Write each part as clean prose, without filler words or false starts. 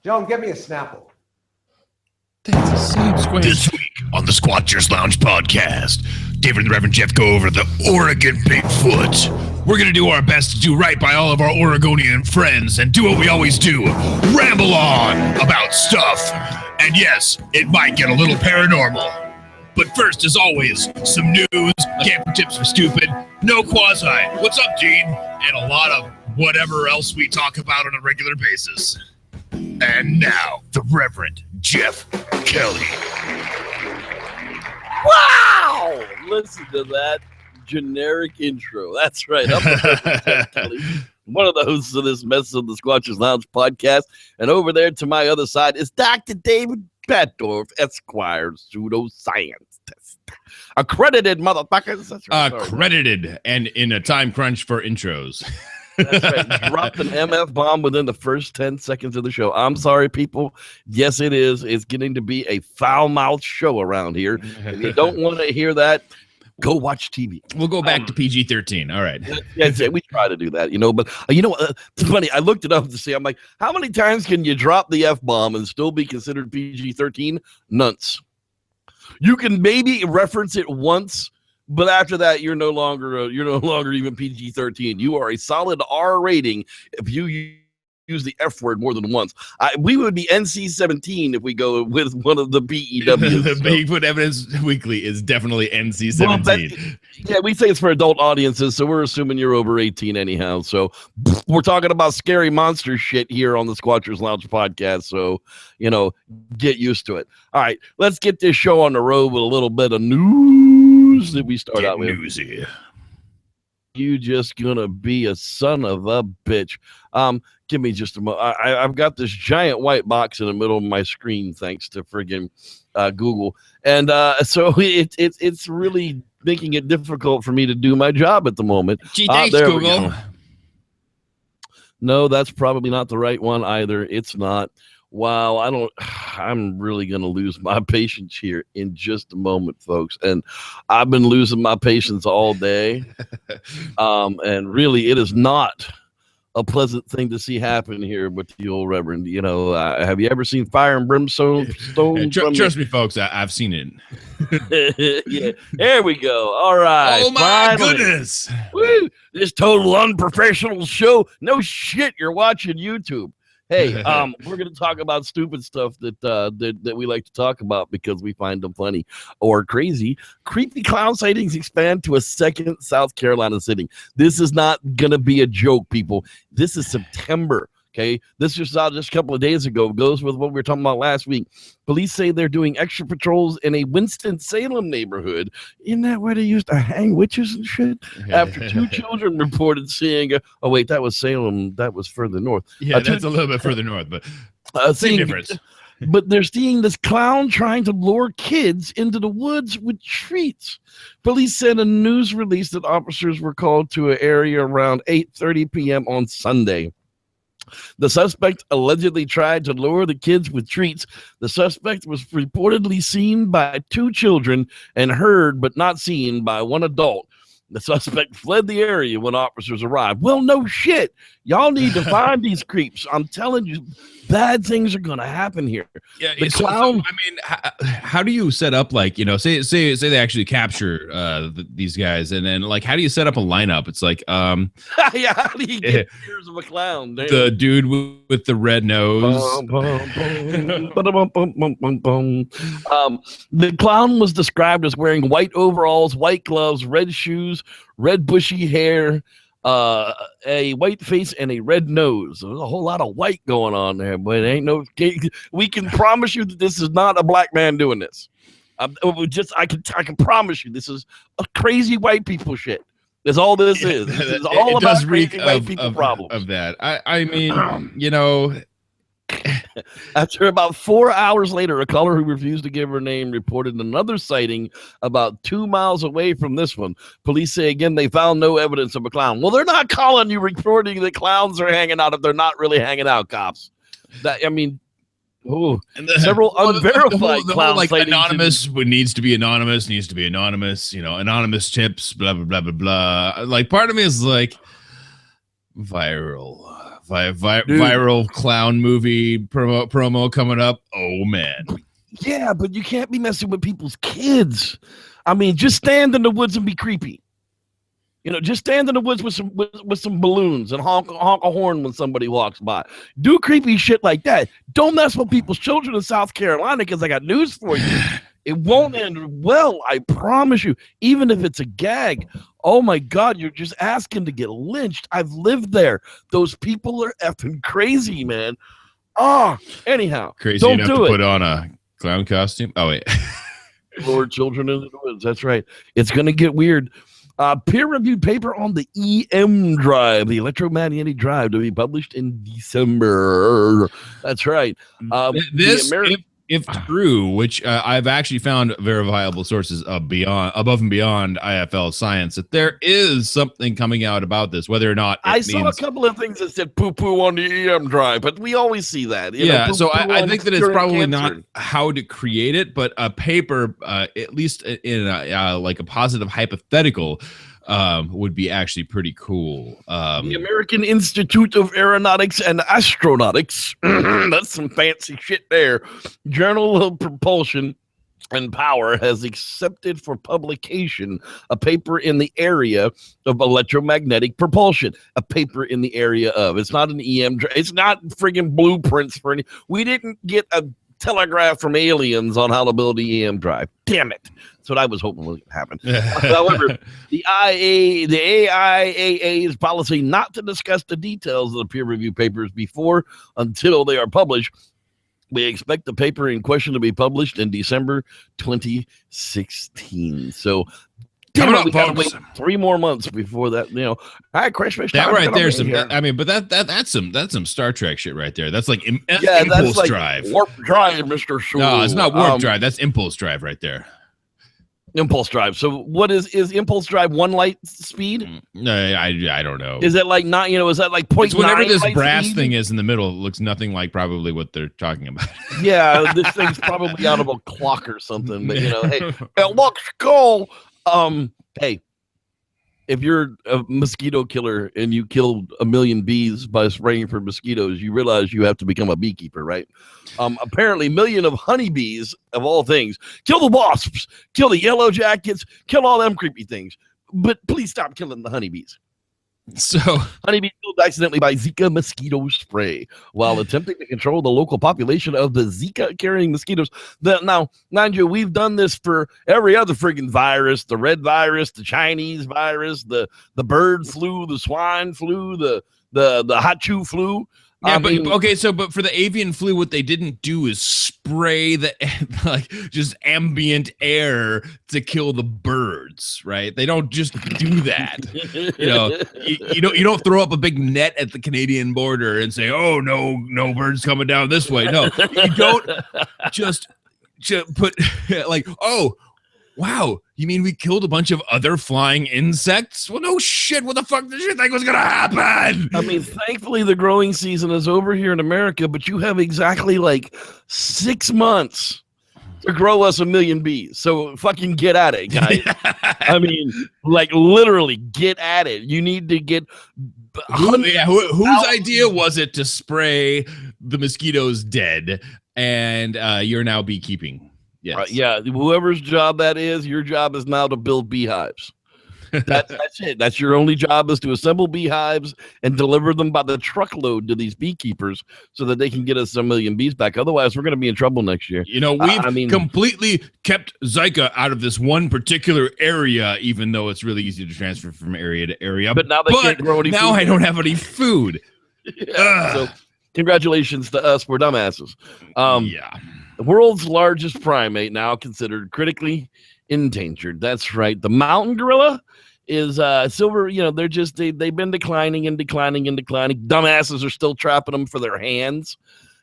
Joan, get me a Snapple. That's the same square. This week on the Squatchers Lounge podcast, David and the Reverend Jeff go over the Oregon Bigfoot. We're going to do our best to do right by all of our Oregonian friends and do what we always do, ramble on about stuff. And yes, it might get a little paranormal. But first, as always, some news, camper tips for stupid, no quasi, what's up, Gene? And a lot of whatever else we talk about on a regular basis. And now, the Reverend Jeff Kelly. Wow! Listen to that generic intro. That's right. I'm the Reverend Jeff Kelly, one of the hosts of this mess of the Squatchers Lounge podcast. And over there to my other side is Dr. David Batdorf, Esquire, pseudoscience test. Accredited motherfuckers. That's right. Accredited and in a time crunch for intros. That's right. Dropped an MF bomb within the first 10 seconds of the show. I'm sorry, people. Yes, it is. It's getting to be a foul-mouthed show around here. If you don't want to hear that, go watch TV. We'll go back to PG-13. All right. Yeah, we try to do that, but it's funny. I looked it up to see. I'm like, how many times can you drop the F-bomb and still be considered PG-13? Nonce. You can maybe reference it once, but after that, you're no longer even PG-13. You are a solid R rating if you use the F word more than once. We would be NC-17 if we go with one of the BEWs. The Bigfoot Evidence Weekly is definitely NC-17. Yeah, we say it's for adult audiences, so we're assuming you're over 18 anyhow. So we're talking about scary monster shit here on the Squatchers Lounge podcast. So, get used to it. All right, let's get this show on the road with a little bit of news that we start out with. Newsy. You just gonna be a son of a bitch. Give me just a moment. I've got this giant white box in the middle of my screen, thanks to friggin' Google, and so it's really making it difficult for me to do my job at the moment. Gee, thanks, Google. No, that's probably not the right one either. It's not. Wow, I'm really going to lose my patience here in just a moment, folks. And I've been losing my patience all day. And really, it is not a pleasant thing to see happen here with the old Reverend. Have you ever seen Fire and Brimstone? Trust me, folks, I've seen it. Yeah, there we go. All right. Oh, my goodness. Woo, this total unprofessional show. No shit, you're watching YouTube. Hey, we're going to talk about stupid stuff that we like to talk about because we find them funny or crazy. Creepy clown sightings expand to a second South Carolina sighting. This is not going to be a joke, people. This is September. Okay, this just out just a couple of days ago. Goes with what we were talking about last week. Police say they're doing extra patrols in a Winston-Salem neighborhood. Isn't that where they used to hang witches and shit? After two children reported seeing oh wait, that was Salem. That was further north. Yeah, that's a little bit further north, but same difference. But they're seeing this clown trying to lure kids into the woods with treats. Police said in a news release that officers were called to an area around 8:30 p.m. on Sunday. The suspect allegedly tried to lure the kids with treats. The suspect was reportedly seen by two children and heard but not seen by one adult. The suspect fled the area when officers arrived. Well, no shit. Y'all need to find these creeps. I'm telling you, bad things are going to happen here. Yeah, the clown. How do you set up, say they actually capture these guys, and then how do you set up a lineup? It's like, yeah, how do you get pictures of a clown? Damn. The dude with the red nose. The clown was described as wearing white overalls, white gloves, red shoes, red bushy hair, a white face, and a red nose. There's a whole lot of white going on there, but it ain't no. We can promise you that this is not a black man doing this. I can promise you this is a crazy white people shit. That's all this is. This is all about crazy white people problems. Of that, I mean, After about 4 hours later, a caller who refused to give her name reported another sighting about 2 miles away from this one. Police say again they found no evidence of a clown. Well, they're not calling you reporting that clowns are hanging out if they're not really hanging out, cops. Several unverified clown sightings. Anonymous needs to be anonymous. Anonymous tips. Blah blah blah blah blah. Part of me is viral Viral clown movie promo coming up. Oh man. Yeah, but you can't be messing with people's kids. I mean, just stand in the woods and be creepy. Just stand in the woods with some balloons and honk a horn when somebody walks by. Do creepy shit like that. Don't mess with people's children in South Carolina, because I got news for you. It won't end well, I promise you. Even if it's a gag, oh my God, you're just asking to get lynched. I've lived there. Those people are effing crazy, man. Anyhow, crazy don't enough to put on a clown costume. Oh wait, Lord, children in the woods. That's right. It's gonna get weird. Peer-reviewed paper on the EmDrive, the electromagnetic drive, to be published in December. That's right. This, if true, which I've actually found verifiable sources above and beyond IFL science, that there is something coming out about this, whether or not I saw a couple of things that said poo-poo on the EmDrive, but we always see that. So I think that it's probably not how to create it, but a paper, at least in like a positive hypothetical, would be actually pretty cool. The American Institute of Aeronautics and Astronautics, that's some fancy shit there. Journal of Propulsion and Power has accepted for publication a paper in the area of electromagnetic propulsion. A paper in the area of. It's not an it's not friggin' blueprints for any. We didn't get a telegraph from aliens on how to build the EmDrive. Damn it. That's what I was hoping would happen. However, the AIAA's policy not to discuss the details of the peer review papers until they are published. We expect the paper in question to be published in December 2016. So coming up, we gotta folks. wait 3 more months before that. All right, Christmas. That right there, that's some Star Trek shit right there. That's like impulse that's like drive. Warp drive, Mr. Shul. No, it's not warp drive. That's impulse drive right there. Impulse drive. So what is impulse drive? 1 light speed? No, I don't know. Is that like not? Is that like 0.9? It's whatever this brass speed? thing is in the middle. It looks nothing like probably what they're talking about. Yeah, this thing's probably out of a clock or something. But hey, it looks cool. Hey, if you're a mosquito killer and you killed 1 million bees by spraying for mosquitoes, you realize you have to become a beekeeper, right? Apparently, 1 million of honeybees, of all things, kill the wasps, kill the yellow jackets, kill all them creepy things. But please stop killing the honeybees. So, honeybees killed accidentally by Zika mosquito spray while attempting to control the local population of the Zika-carrying mosquitoes. Now, mind you, we've done this for every other friggin' virus: the red virus, the Chinese virus, the bird flu, the swine flu, the hot chew flu. Yeah, but for the avian flu, what they didn't do is spray the just ambient air to kill the birds, right? They don't just do that. You don't throw up a big net at the Canadian border and say, "Oh no birds coming down this way." No, you don't just put "Oh, wow, you mean we killed a bunch of other flying insects?" Well, no shit. What the fuck did you think was going to happen? I mean, thankfully, the growing season is over here in America, but you have exactly 6 months to grow us 1 million bees. So fucking get at it, guys. I mean, literally get at it. You need to get... Whose idea was it to spray the mosquitoes dead and you're now beekeeping? Yes. Whoever's job that is, your job is now to build beehives. That's it. That's your only job, is to assemble beehives and deliver them by the truckload to these beekeepers so that they can get us 1 million bees back. Otherwise, we're going to be in trouble next year. We've completely kept Zika out of this one particular area, even though it's really easy to transfer from area to area. But now they can't grow any food. Now I don't have any food. So congratulations to us. We're dumbasses. Yeah. The world's largest primate, now considered critically endangered. That's right. The mountain gorilla is silver. They've been declining and declining and declining. Dumbasses are still trapping them for their hands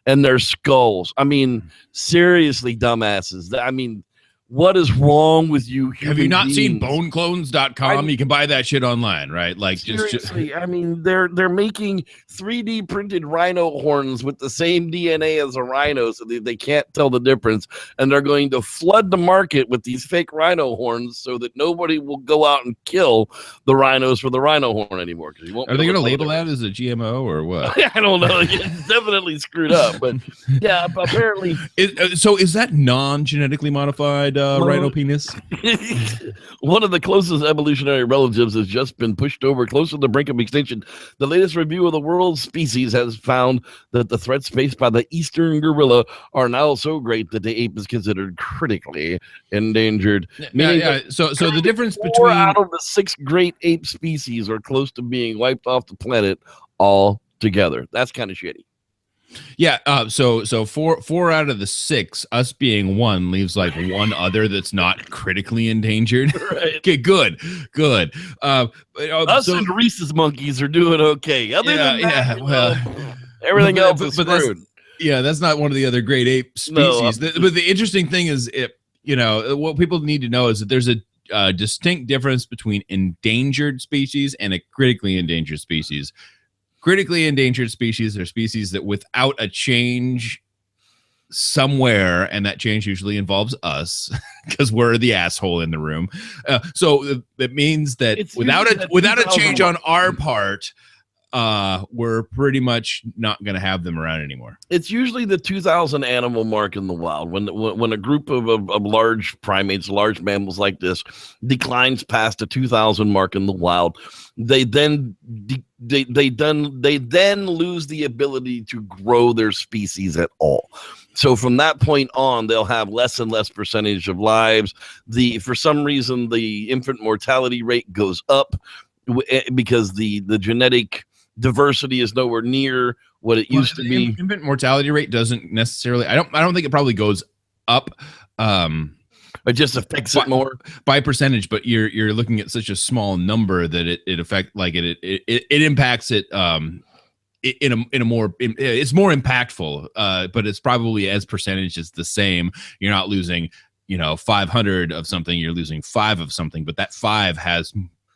and their skulls. I mean, seriously, dumbasses. I mean, What is wrong with you? Have you not seen beings? boneclones.com? You can buy that shit online, right? Like, seriously, I mean, they're making 3D printed rhino horns with the same DNA as a rhino, so they can't tell the difference, and they're going to flood the market with these fake rhino horns so that nobody will go out and kill the rhinos for the rhino horn anymore. Because you won't. Are they going to label that as a GMO or what? I don't know. It's definitely screwed up, but yeah, apparently. So is that non-genetically modified rhino penis? One of the closest evolutionary relatives has just been pushed over close to the brink of extinction. The latest review of the world's species has found that the threats faced by the eastern gorilla are now so great that the ape is considered critically endangered. Yeah. So the difference between 4 out of the 6 great ape species are close to being wiped off the planet altogether. That's kind of shitty. Yeah, so 4 out of the 6, us being 1, leaves like 1 other that's not critically endangered. Right. Okay, good. Us and rhesus monkeys are doing okay. Other than that, well, everything else is screwed. That's not one of the other great ape species. But the interesting thing is, what people need to know is that there's a distinct difference between endangered species and a critically endangered species. Critically endangered species are species that without a change somewhere, and that change usually involves us because we're the asshole in the room. So that means that without a change on our part, we're pretty much not going to have them around anymore. It's usually the 2,000 animal mark in the wild. When a group of large primates, large mammals like this declines past the 2,000 mark in the wild, they then lose the ability to grow their species at all. So from that point on, they'll have less and less percentage of lives. For some reason, the infant mortality rate goes up because the genetic diversity is nowhere near what it used to be. Infant mortality rate doesn't necessarily. I don't think it probably goes up. It just affects it more by percentage, but you're looking at such a small number that it impacts it in a more it's more impactful, but it's probably as percentage is the same. You're not losing 500 of something, you're losing 5 of something, but that 5 has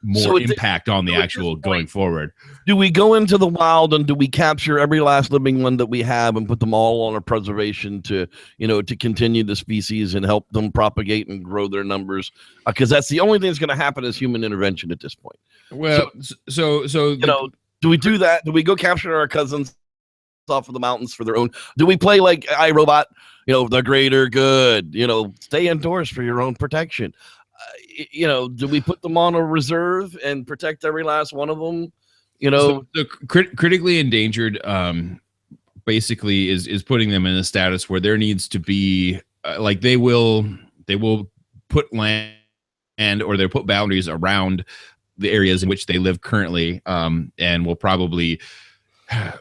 more impact on the actual going forward. Do we go into the wild and do we capture every last living one that we have and put them all on a preservation to continue the species and help them propagate and grow their numbers? Because that's the only thing that's going to happen is human intervention at this point. Well, so do we do that? Do we go capture our cousins off of the mountains for their own? Do we play like iRobot? The greater good. Stay indoors for your own protection. Do we put them on a reserve and protect every last one of them? So critically endangered basically is putting them in a status where there needs to be they will put land or they'll put boundaries around the areas in which they live currently, and will probably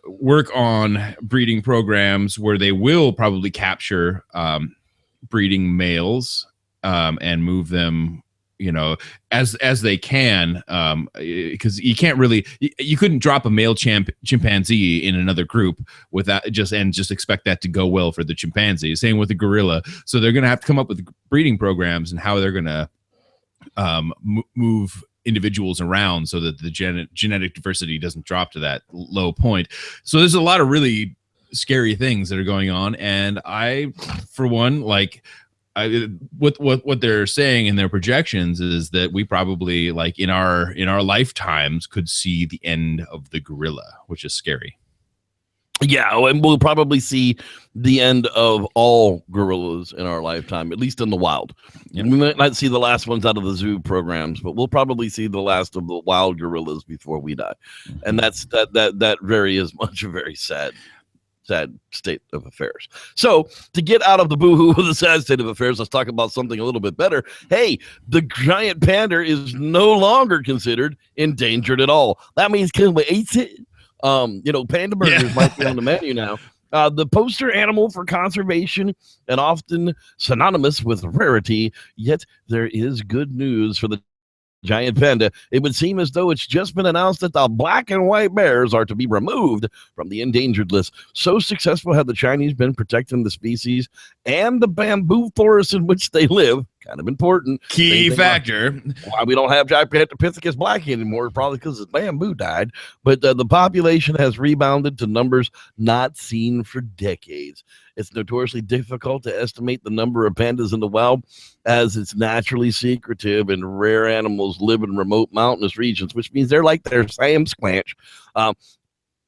work on breeding programs where they will probably capture breeding males and move them as they can, because you can't really, you couldn't drop a male chimpanzee in another group without just expect that to go well for the chimpanzee. Same with the gorilla. So they're going to have to come up with breeding programs and how they're going to move individuals around so that the genetic diversity doesn't drop to that low point. So there's a lot of really scary things that are going on, and I, for one, what they're saying in their projections is that we probably in our lifetimes could see the end of the gorilla, which is scary. Yeah, and we'll probably see the end of all gorillas in our lifetime, at least in the wild. Yep. We might not see the last ones out of the zoo programs, but we'll probably see the last of the wild gorillas before we die. And that very is much a very sad state of affairs. So to get out of the boohoo of the sad state of affairs, let's talk about something a little bit better. Hey, the giant panda is no longer considered endangered at all. That means can we eat it? Panda burgers might be on the menu now. The poster animal for conservation and often synonymous with rarity, yet there is good news for the giant panda. It would seem as though it's just been announced that the black and white bears are to be removed from the endangered list. So successful have the Chinese been protecting the species and the bamboo forests in which they live, kind of important. Key factor. Why we don't have Gigantopithecus blackie anymore, probably because the bamboo died. But the population has rebounded to numbers not seen for decades. It's notoriously difficult to estimate the number of pandas in the wild, as it's naturally secretive and rare animals live in remote mountainous regions, which means they're like their Sam Squanch.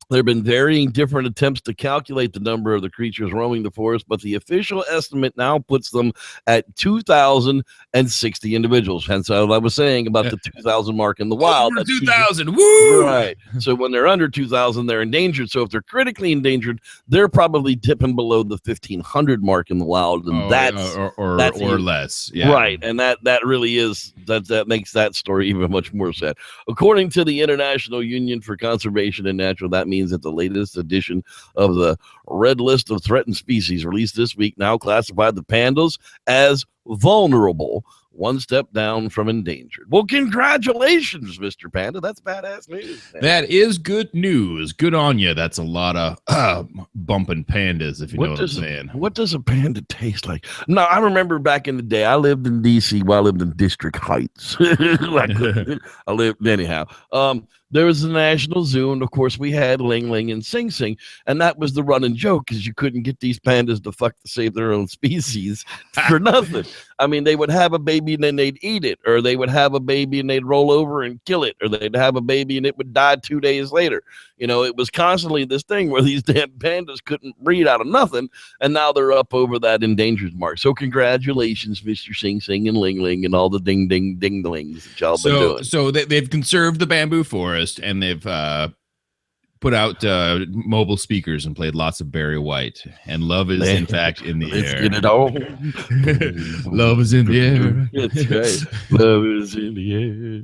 There have been varying different attempts to calculate the number of the creatures roaming the forest, but the official estimate now puts them at 2,060 individuals. Hence, what I was saying about the 2,000 mark in the wild. Over 2,000. Woo! Right. So when they're under 2,000, they're endangered. So if they're critically endangered, they're probably dipping below the 1,500 mark in the wild, and that's or less. Yeah. Right. And that really is that makes that story even much more sad. According to the International Union for Conservation and Natural, that means that the latest edition of the Red List of Threatened Species released this week now classified the pandas as vulnerable, one step down from endangered. Well, congratulations, Mr. Panda. That's badass news. Man. That is good news. Good on you. That's a lot of bumping pandas, if you know what I'm saying. What does a panda taste like? No, I remember back in the day, I lived in D.C. while I lived in District Heights. I lived anyhow. There was the National Zoo, and of course we had Ling Ling and Sing Sing, and that was the running joke because you couldn't get these pandas to save their own species for nothing. I mean, they would have a baby and then they'd eat it, or they would have a baby and they'd roll over and kill it, or they'd have a baby and it would die 2 days later. You know, it was constantly this thing where these damn pandas couldn't breed out of nothing, and now they're up over that endangered mark. So congratulations, Mr. Sing Sing and Ling Ling and all the ding dinglings that y'all been doing. So they've conserved the bamboo forest, and they've put out mobile speakers and played lots of Barry White. And love is, in fact, in the Let's air. get it all. Love is in the air. That's right. Love is in the air.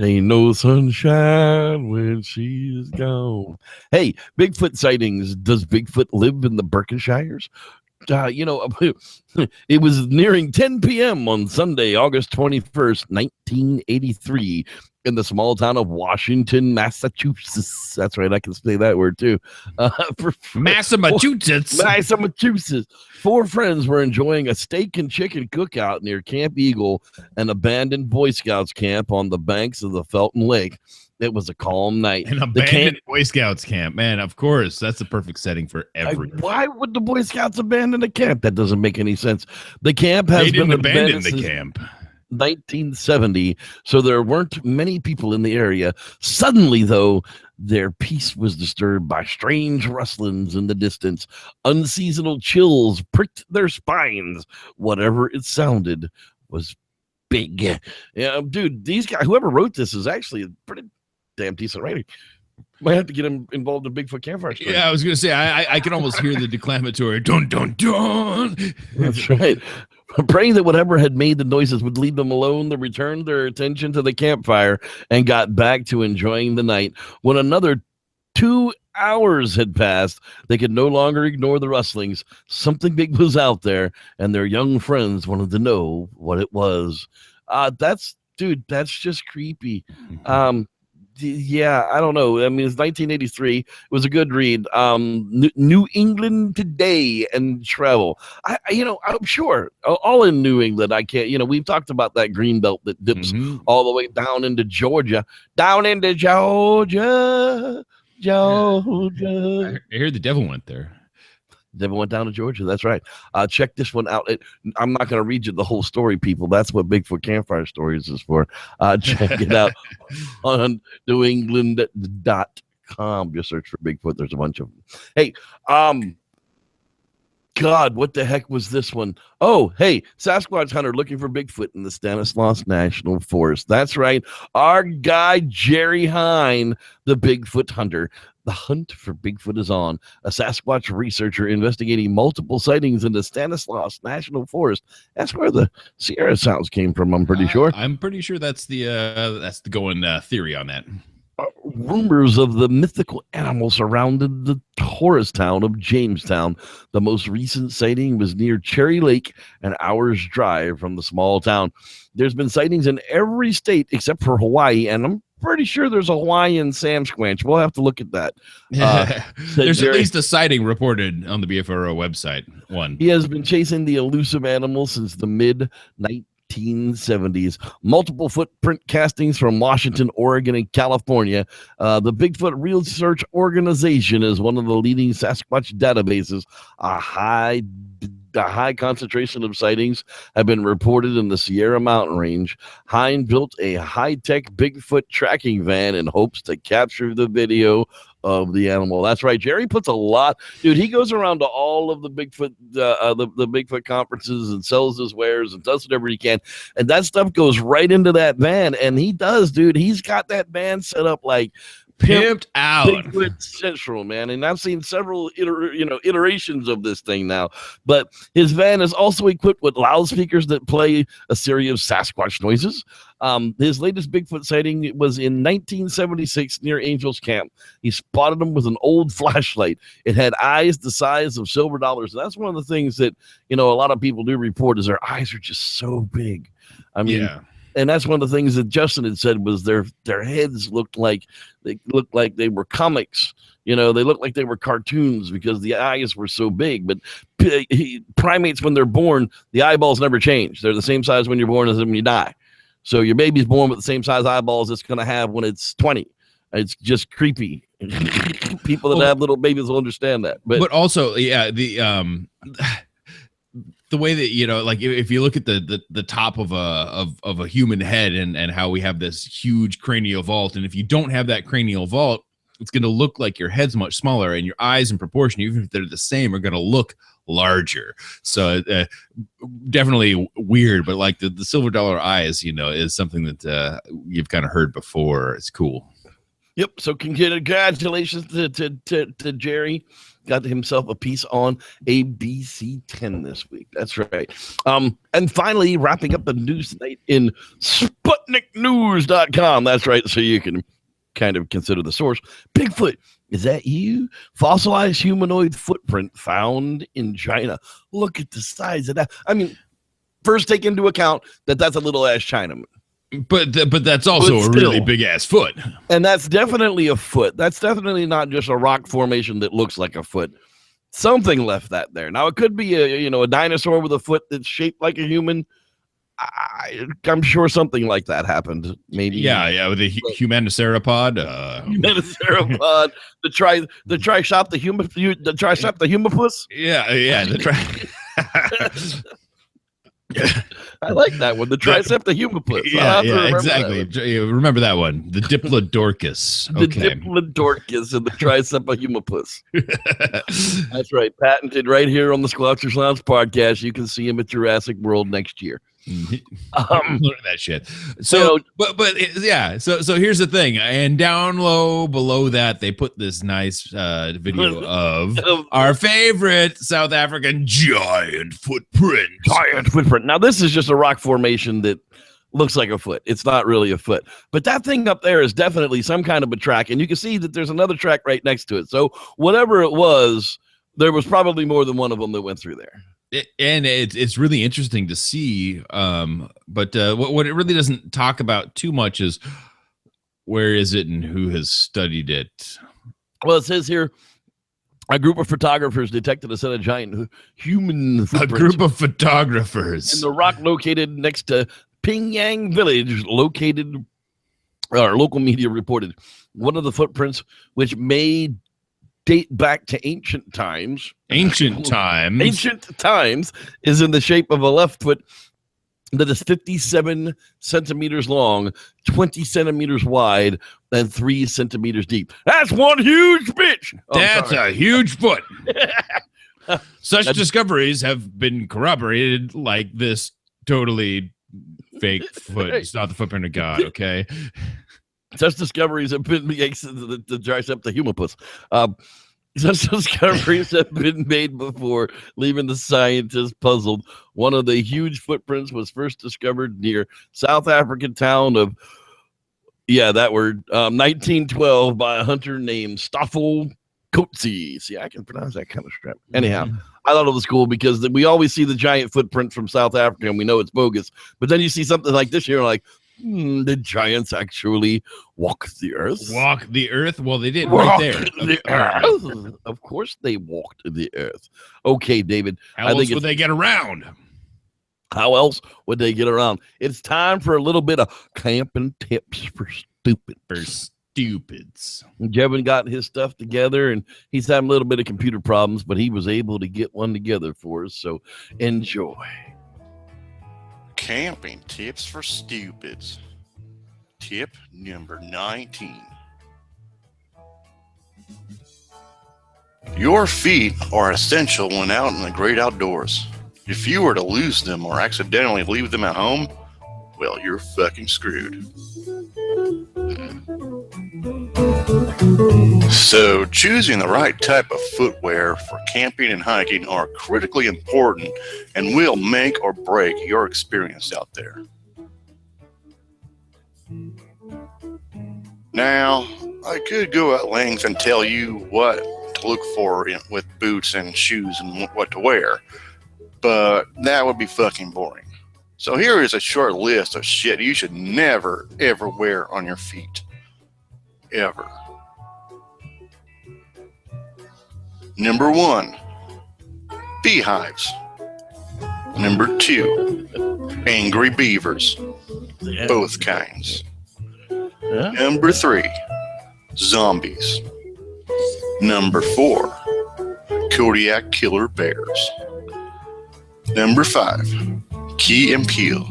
Ain't no sunshine when she is gone. Hey, Bigfoot sightings. Does Bigfoot live in the Berkshires? It was nearing 10 p.m. on Sunday, August 21st, 1983, in the small town of Washington, Massachusetts. That's right. I can say that word too. Massachusetts. Massachusetts. 4 friends were enjoying a steak and chicken cookout near Camp Eagle, an abandoned Boy Scouts camp on the banks of the Felton Lake. It was a calm night. An abandoned Boy Scouts camp. Man, of course. That's the perfect setting for everything. Why would the Boy Scouts abandon a camp? That doesn't make any sense. The camp has been abandoned the camp. 1970, so there weren't many people in the area. Suddenly, though, their peace was disturbed by strange rustlings in the distance. Unseasonal chills pricked their spines. Whatever it sounded was big. Yeah, dude, these guys, whoever wrote this is actually a pretty damn decent writing. Might have to get him involved in Bigfoot campfire story. Yeah, I was going to say, I can almost hear the declamatory dun dun dun. That's right. Praying that whatever had made the noises would leave them alone, they returned their attention to the campfire and got back to enjoying the night. When another 2 hours had passed, they could no longer ignore the rustlings. Something big was out there, and their young friends wanted to know what it was. That's just creepy. Yeah, I don't know. I mean, it's 1983. It was a good read. New England Today and Travel. I'm sure all in New England. I can't. We've talked about that green belt that dips all the way down into Georgia. I hear the devil went there. Devil went down to Georgia. That's right. Check this one out. I'm not going to read you the whole story, people. That's what Bigfoot Campfire Stories is for. Check it out on newengland.com. Just search for Bigfoot. There's a bunch of them. Hey, God, what the heck was this one? Oh, hey, Sasquatch hunter looking for Bigfoot in the Stanislaus National Forest. That's right. Our guy, Jerry Hine, the Bigfoot hunter. The hunt for Bigfoot is on. A Sasquatch researcher investigating multiple sightings in the Stanislaus National Forest. That's where the Sierra sounds came from, I'm pretty sure. I'm pretty sure that's the going theory on that. Rumors of the mythical animal surrounded the tourist town of Jamestown. The most recent sighting was near Cherry Lake, an hour's drive from the small town. There's been sightings in every state except for Hawaii, and I'm pretty sure there's a Hawaiian Sam Squanch. We'll have to look at that. There's Jerry, at least a sighting reported on the BFRO website. One. he has been chasing the elusive animal since the mid 1970s. Multiple footprint castings from Washington, Oregon, and California. The Bigfoot Research Organization is one of the leading Sasquatch databases. A high concentration of sightings have been reported in the Sierra Mountain Range. Hine built a high-tech Bigfoot tracking van in hopes to capture the video of the animal. That's right. Jerry puts a lot, dude. He goes around to all of the Bigfoot, the Bigfoot conferences and sells his wares and does whatever he can. And that stuff goes right into that van. And he does, dude. He's got that van set up like Pimped out. Bigfoot Central, man. And I've seen several iterations of this thing now. But his van is also equipped with loudspeakers that play a series of Sasquatch noises. His latest Bigfoot sighting was in 1976 near Angels Camp. He spotted him with an old flashlight. It had eyes the size of silver dollars. And that's one of the things that, a lot of people do report is their eyes are just so big. I mean, Yeah. And that's one of the things that Justin had said was their heads looked like they were comics. They looked like they were cartoons because the eyes were so big. But primates, when they're born, the eyeballs never change. They're the same size when you're born as when you die. So your baby's born with the same size eyeballs it's going to have when it's 20. It's just creepy. People that have little babies will understand that. But also, yeah, the way that like if you look at the top of a human head and how we have this huge cranial vault, and if you don't have that cranial vault, it's going to look like your head's much smaller, and your eyes in proportion, even if they're the same, are going to look larger. So definitely weird, but like the silver dollar eyes, is something that you've kind of heard before. It's cool. Yep. So congratulations to Jerry. Got himself a piece on ABC 10 this week. That's right. And finally, wrapping up the news tonight in SputnikNews.com. That's right. So you can kind of consider the source. Bigfoot, is that you? Fossilized humanoid footprint found in China. Look at the size of that. I mean, first take into account that that's a little ass Chinaman. But that's also a really big ass foot. And that's definitely a foot. That's definitely not just a rock formation that looks like a foot. Something left that there. Now it could be a dinosaur with a foot that's shaped like a human. I'm sure something like that happened. Maybe. Yeah, with the humanosauropod. Humanosauropod. The Trisoptahumapus. Yeah. I like that one. The Trisoptahumapus. Yeah, exactly. Remember that one. The Diplodorcus. The Diplodorcus and the Trisoptahumapus. That's right. Patented right here on the Squatchers Lounge podcast. You can see him at Jurassic World next year. Look at that shit. So, but here's the thing. And down low below that, they put this nice video of our favorite South African giant footprint. Now, this is just a rock formation that looks like a foot. It's not really a foot. But that thing up there is definitely some kind of a track. And you can see that there's another track right next to it. So whatever it was, there was probably more than one of them that went through there. It's really interesting to see, but what it really doesn't talk about too much is where is it and who has studied it. Well, it says here, a group of photographers detected a set of giant human footprints. A group of photographers in the rock located next to Pingyang Village, our local media reported. One of the footprints, which may date back to ancient times, is in the shape of a left foot that is 57 centimeters long, 20 centimeters wide, and 3 centimeters deep. That's one huge bitch. That's a huge foot. Such discoveries have been corroborated like this totally fake foot. It's not the footprint of God, okay? Such discoveries have been the Trisoptahumapus. Such discoveries have been made before, leaving the scientists puzzled. One of the huge footprints was first discovered near South African town of 1912 by a hunter named Stoffel Coetzee. See, I can pronounce that kind of crap. Anyhow, I thought it was cool because we always see the giant footprint from South Africa and we know it's bogus. But then you see something like this here, like, The giants actually walk the earth. Walk the earth? Well, they did Walk right there. the earth. Of course they walked the earth. Okay, David. How else would they get around? How else would they get around? It's time for a little bit of camping tips for stupid. For stupids. Jevin got his stuff together, and he's having a little bit of computer problems, but he was able to get one together for us, so enjoy. Camping tips for stupids. Tip number 19. Your feet are essential when out in the great outdoors. If you were to lose them or accidentally leave them at home, well, you're fucking screwed. So, choosing the right type of footwear for camping and hiking are critically important and will make or break your experience out there. Now, I could go at length and tell you what to look for with boots and shoes and what to wear, but that would be fucking boring. So here is a short list of shit you should never, ever wear on your feet. Ever. Number 1, beehives. Number 2, angry beavers. Both kinds. Number 3, zombies. Number 4, Kodiak killer bears. Number 5, Key and Peele.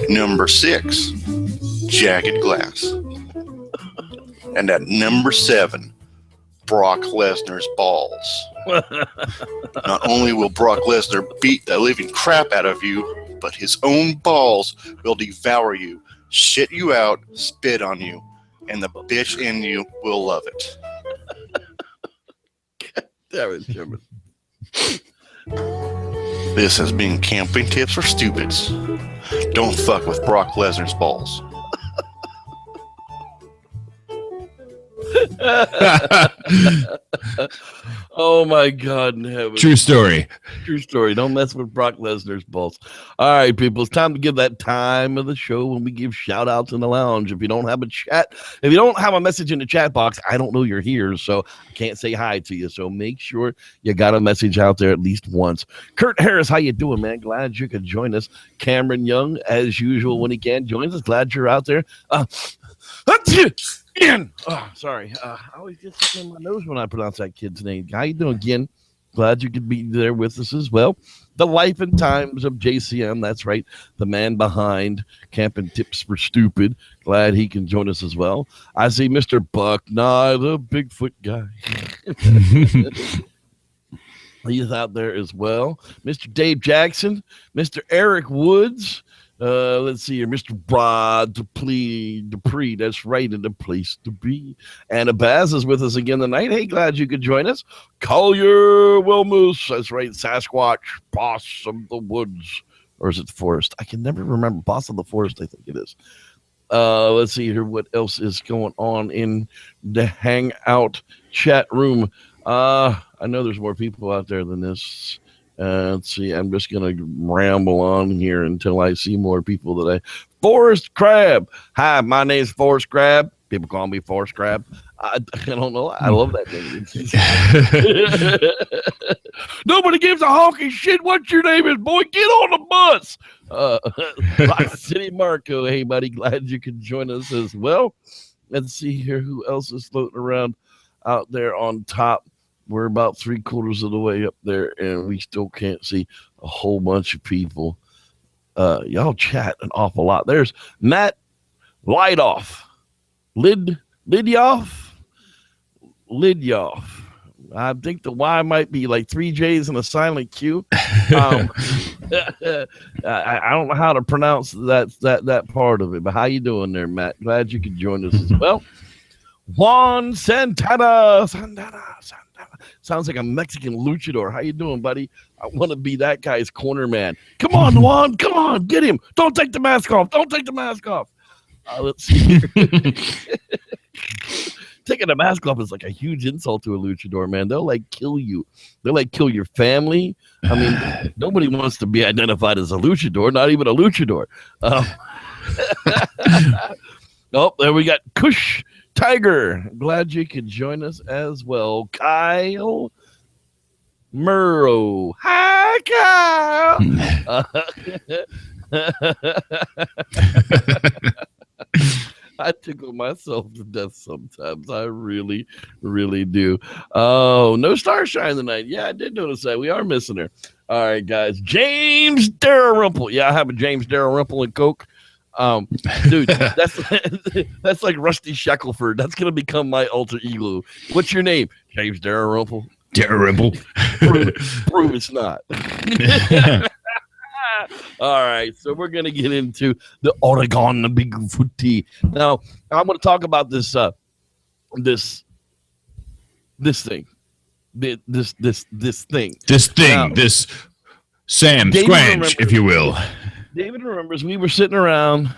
Number 6, jagged glass. And at number 7, Brock Lesnar's balls. Not only will Brock Lesnar beat the living crap out of you, but his own balls will devour you, shit you out, spit on you, and the bitch in you will love it. Damn it, Sherman. This has been Camping Tips for Stupids. Don't fuck with Brock Lesnar's balls. Oh my God in heaven. True story. True story. Don't mess with Brock Lesnar's balls. All right, people. It's time to give that time of the show when we give shout outs in the lounge. If you don't have a message in the chat box, I don't know you're here, so I can't say hi to you. So make sure you got a message out there at least once. Kurt Harris, how you doing, man? Glad you could join us. Cameron Young, as usual, when he can, joins us. Glad you're out there. Ian. Oh, sorry. I always get something in my nose when I pronounce that kid's name. How you doing, again? Glad you could be there with us as well. The life and times of JCM. That's right. The man behind Camping Tips for Stupid. Glad he can join us as well. I see Mr. Bucknell, the Bigfoot guy. He's out there as well. Mr. Dave Jackson. Mr. Eric Woods. Let's see here, Mr. Brad Dupree, that's right, in the place to be. Anna Baz is with us again tonight. Hey, glad you could join us. Collier Wilmus, that's right, Sasquatch, boss of the woods. Or is it the forest? I can never remember. Boss of the forest, I think it is. Let's see here, what else is going on in the Hangout chat room. I know there's more people out there than this. Let's see, I'm just going to ramble on here until I see more people that Forrest Crab. Hi, my name's Forrest Crab. People call me Forrest Crab. I don't know. I love that name. Nobody gives a honky shit what your name is, boy. Get on the bus. Rock City Marco. Hey, buddy. Glad you could join us as well. Let's see here who else is floating around out there on top. We're about 3/4 of the way up there, and we still can't see a whole bunch of people. Y'all chat an awful lot. There's Matt Lidoff. Lidyoff. I think the Y might be like 3 J's and a silent Q. I don't know how to pronounce that part of it, but how you doing there, Matt? Glad you could join us as well. Juan Santana. Sounds like a Mexican luchador. How you doing, buddy? I want to be that guy's corner man. Come on, Juan. Come on. Get him. Don't take the mask off. Let's see. Taking the mask off is like a huge insult to a luchador, man. They'll like kill you. They'll like kill your family. I mean, nobody wants to be identified as a luchador, not even a luchador. Oh, there we got Kush Tiger. Glad you could join us as well. Kyle Murrow. Hi, Kyle. I tickle myself to death sometimes. I really, really do. Oh, no starshine tonight. Yeah, I did notice that. We are missing her. All right, guys. James Dalrymple. Yeah, I have a James Dalrymple and Coke. Dude, that's like Rusty Shackelford. That's gonna become my alter ego. What's your name? James Dalrymple. Dalrymple. Prove it's not. All right, so we're gonna get into the Oregon Bigfoot tea. Now, I'm gonna talk about this thing, this Sam David Squanch, if you will. David remembers we were sitting around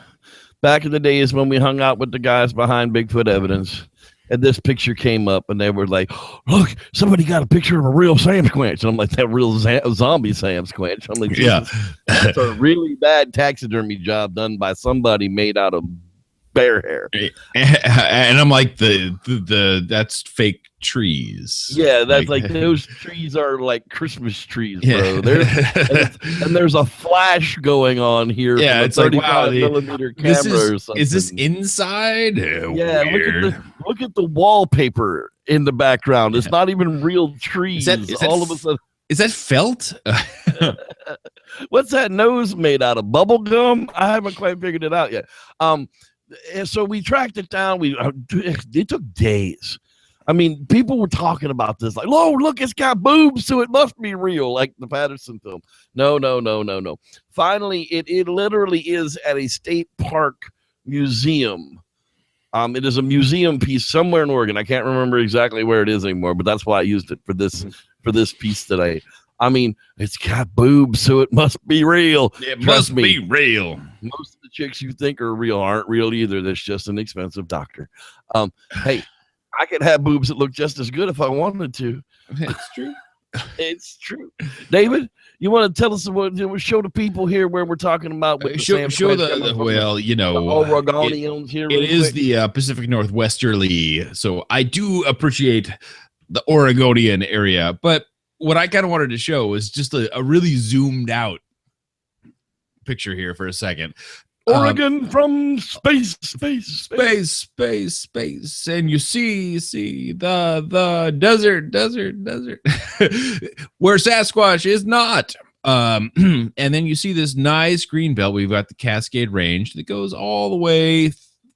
back in the days when we hung out with the guys behind Bigfoot Evidence, and this picture came up, and they were like, "Look, somebody got a picture of a real Sam Squanch," and I'm like, "That real zombie Sam Squanch." I'm like, Yeah, that's a really bad taxidermy job done by somebody made out of bear hair. And I'm like, that's fake trees. Yeah, that's like those trees are like Christmas trees, bro. And there's a flash going on here. Yeah, it's like, wow, millimeter camera or something. Is this inside? Yeah, weird. look at the wallpaper in the background. It's not even real trees. All of a sudden, is that felt? What's that nose made out of? Bubble gum? I haven't quite figured it out yet. And so we tracked it down. It took days. I mean, people were talking about this, like, "Oh, look, it's got boobs, so it must be real," like the Patterson film. No. Finally, it literally is at a state park museum. It is a museum piece somewhere in Oregon. I can't remember exactly where it is anymore, but that's why I used it for this piece today. I mean, it's got boobs, so it must be real. It must be real. Most of the chicks you think are real aren't real either. That's just an expensive doctor. Hey, I could have boobs that look just as good if I wanted to. It's true. It's true. David, you want to tell us show the people here where we're talking about? With Show the well, you know, Oregonians here. It is the Pacific Northwesterly, so I do appreciate the Oregonian area, but what I kind of wanted to show was just a really zoomed out picture here for a second. Oregon from space. And you see the desert where Sasquatch is not. And then you see this nice green belt. We've got the Cascade Range that goes all the way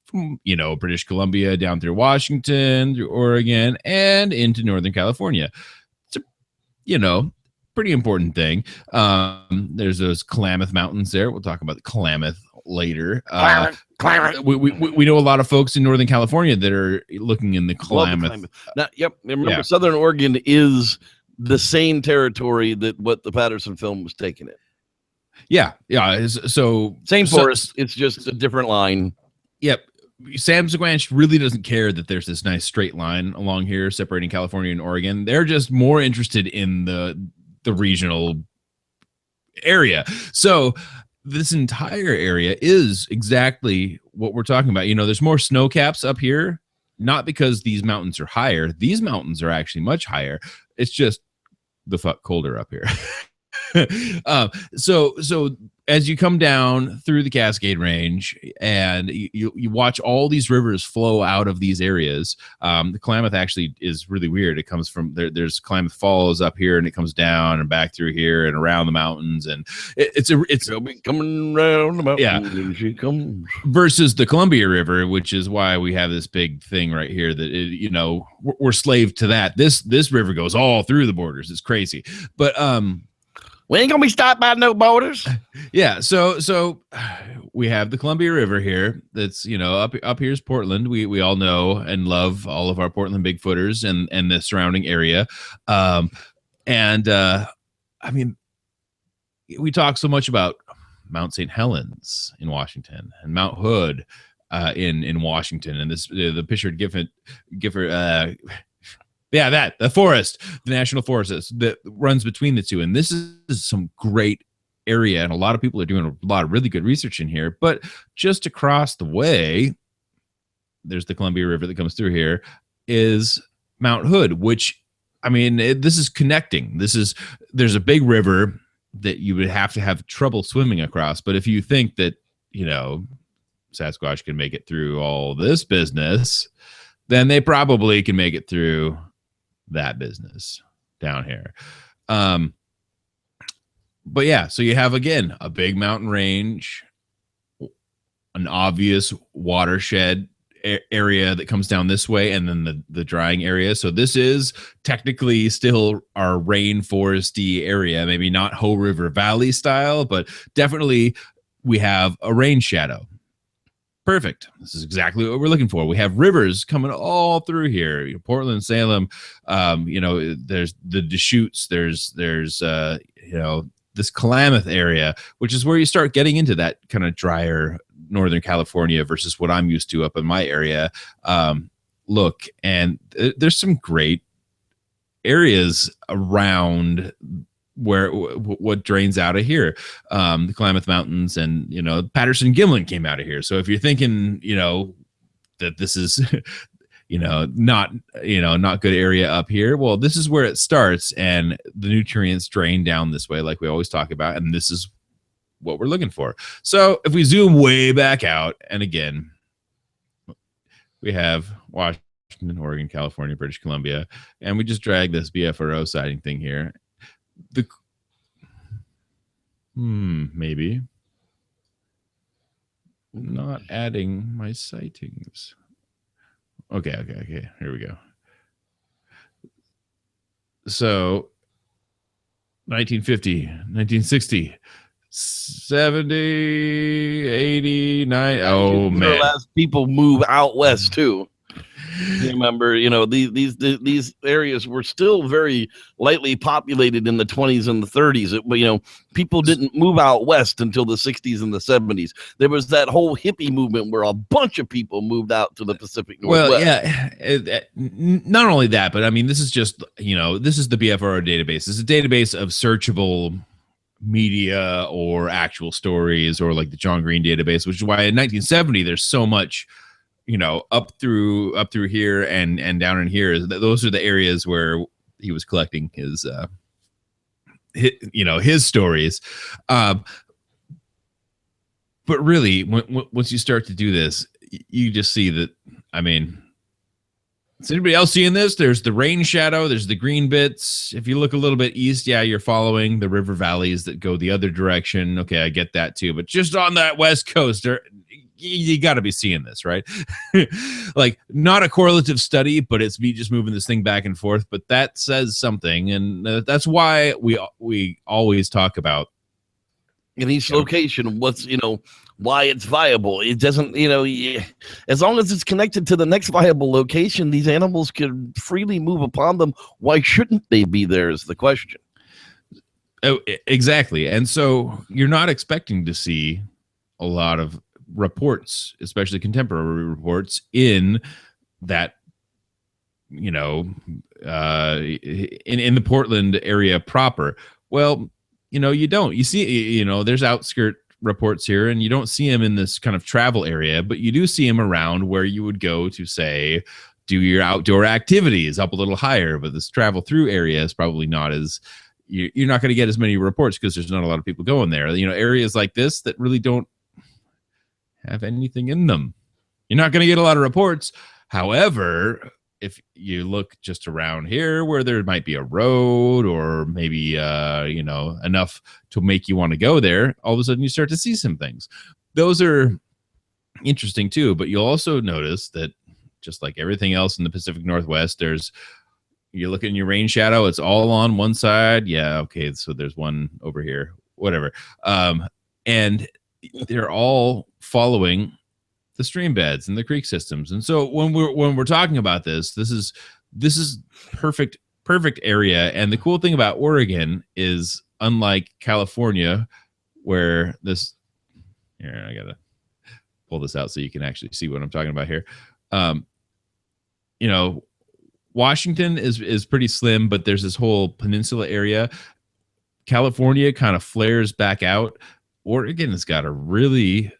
from, British Columbia down through Washington, through Oregon, and into Northern California. Pretty important thing. There's those Klamath Mountains there. We'll talk about the Klamath later. Klamath. We know a lot of folks in Northern California that are looking in the Klamath. Now, yep. Remember, Southern Oregon is the same territory that what the Patterson film was taken in. Yeah. So same forest. It's just a different line. Yep. Sam Squanch really doesn't care that there's this nice straight line along here separating California and Oregon. They're just more interested in the regional area. So this entire area is exactly what we're talking about. There's more snow caps up here, not because these mountains are higher. These mountains are actually much higher. It's just the fuck colder up here. So as you come down through the Cascade Range and you watch all these rivers flow out of these areas, the Klamath actually is really weird. It comes from there's Klamath Falls up here, and it comes down and back through here and around the mountains, and it's coming around the mountains. Yeah, she comes. Versus the Columbia River, which is why we have this big thing right here that we're slave to that. This river goes all through the borders. It's crazy, but we ain't gonna be stopped by no borders. Yeah, so we have the Columbia River here. That's up here's Portland. We all know and love all of our Portland Bigfooters and the surrounding area. I mean, we talk so much about Mount St. Helens in Washington and Mount Hood in Washington, and this the pictured Gifford. The forest, the national forest that runs between the two. And this is some great area, and a lot of people are doing a lot of really good research in here. But just across the way, there's the Columbia River that comes through here, is Mount Hood, which, I mean, this is connecting. There's a big river that you would have to have trouble swimming across. But if you think that, you know, Sasquatch can make it through all this business, then they probably can make it through that business down here. But yeah, so you have, again, a big mountain range, an obvious watershed area that comes down this way, and then the drying area. So this is technically still our rainforesty area, maybe not Hoh River Valley style, but definitely we have a rain shadow. Perfect. This is exactly what we're looking for. We have rivers coming all through here. Portland, Salem, there's the Deschutes, there's this Klamath area, which is where you start getting into that kind of drier Northern California versus what I'm used to up in my area. Look, and there's some great areas around where what drains out of here. The Klamath Mountains, and Patterson Gimlin came out of here. So if you're thinking that this is not good area up here, well, this is where it starts, and the nutrients drain down this way like we always talk about, and this is what we're looking for. So if we zoom way back out, and again, we have Washington, Oregon, California, British Columbia, and we just drag this BFRO sighting thing here. Maybe not adding my sightings. Okay. Here we go. So 1950, 1960, 70, 80, 90. Oh, man. Last people move out west, too. You remember, these areas were still very lightly populated in the 20s and the 30s. People didn't move out west until the 60s and the 70s. There was that whole hippie movement where a bunch of people moved out to the Pacific Northwest. Well, yeah, not only that, but I mean, this is just, this is the BFRO database. It's a database of searchable media or actual stories, or like the John Green database, which is why in 1970 there's so much up through here and down in here. Those are the areas where he was collecting his stories. But really, once you start to do this, you just see that, I mean, is anybody else seeing this? There's the rain shadow, there's the green bits. If you look a little bit east, yeah, you're following the river valleys that go the other direction. Okay, I get that too. But just on that west coast, you got to be seeing this, right? Like, not a correlative study, but it's me just moving this thing back and forth. But that says something, and that's why we always talk about in each location what's why it's viable. It doesn't, as long as it's connected to the next viable location, these animals can freely move upon them. Why shouldn't they be there is the question. Oh, exactly. And so you're not expecting to see a lot of reports, especially contemporary reports, in that in the Portland area proper. Well, you don't. You see, there's outskirt reports here, and you don't see them in this kind of travel area, but you do see them around where you would go to, say, do your outdoor activities up a little higher. But this travel through area is probably not as, you're not going to get as many reports because there's not a lot of people going there. Areas like this that really don't have anything in them, you're not going to get a lot of reports. However, if you look just around here where there might be a road, or maybe enough to make you want to go there, all of a sudden you start to see some things. Those are interesting too. But you'll also notice that, just like everything else in the Pacific Northwest, you look in your rain shadow, it's all on one side. Yeah, okay, so there's one over here, whatever. And they're all following the stream beds and the creek systems. And so when we're talking about this is perfect area. And the cool thing about Oregon is, unlike California, where this, here, I gotta pull this out so you can actually see what I'm talking about here. Washington is pretty slim, but there's this whole peninsula area. California kind of flares back out. Oregon has got a really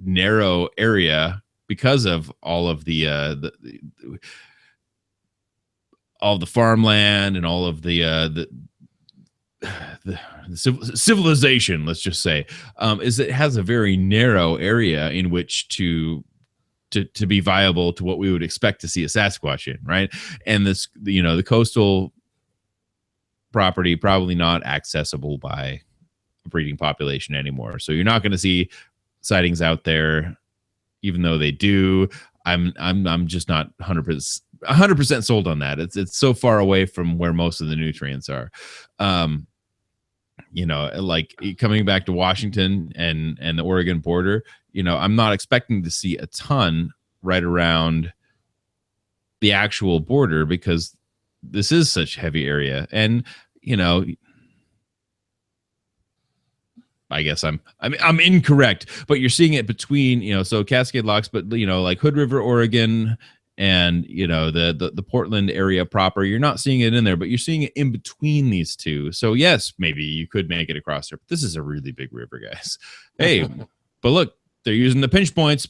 narrow area because of all of the farmland and all of the civilization, let's just say, is it has a very narrow area in which to be viable to what we would expect to see a Sasquatch in, right? And this, the coastal property probably not accessible by a breeding population anymore. So you're not going to see sightings out there, even though they do. I'm just not 100% sold on that. It's so far away from where most of the nutrients are. Like coming back to Washington and the Oregon border, I'm not expecting to see a ton right around the actual border because this is such a heavy area. And, I guess I'm incorrect, but you're seeing it between, so Cascade Locks, but like Hood River, Oregon, and the Portland area proper. You're not seeing it in there, but you're seeing it in between these two. So yes, maybe you could make it across there. But this is a really big river, guys. Hey, but look, they're using the pinch points.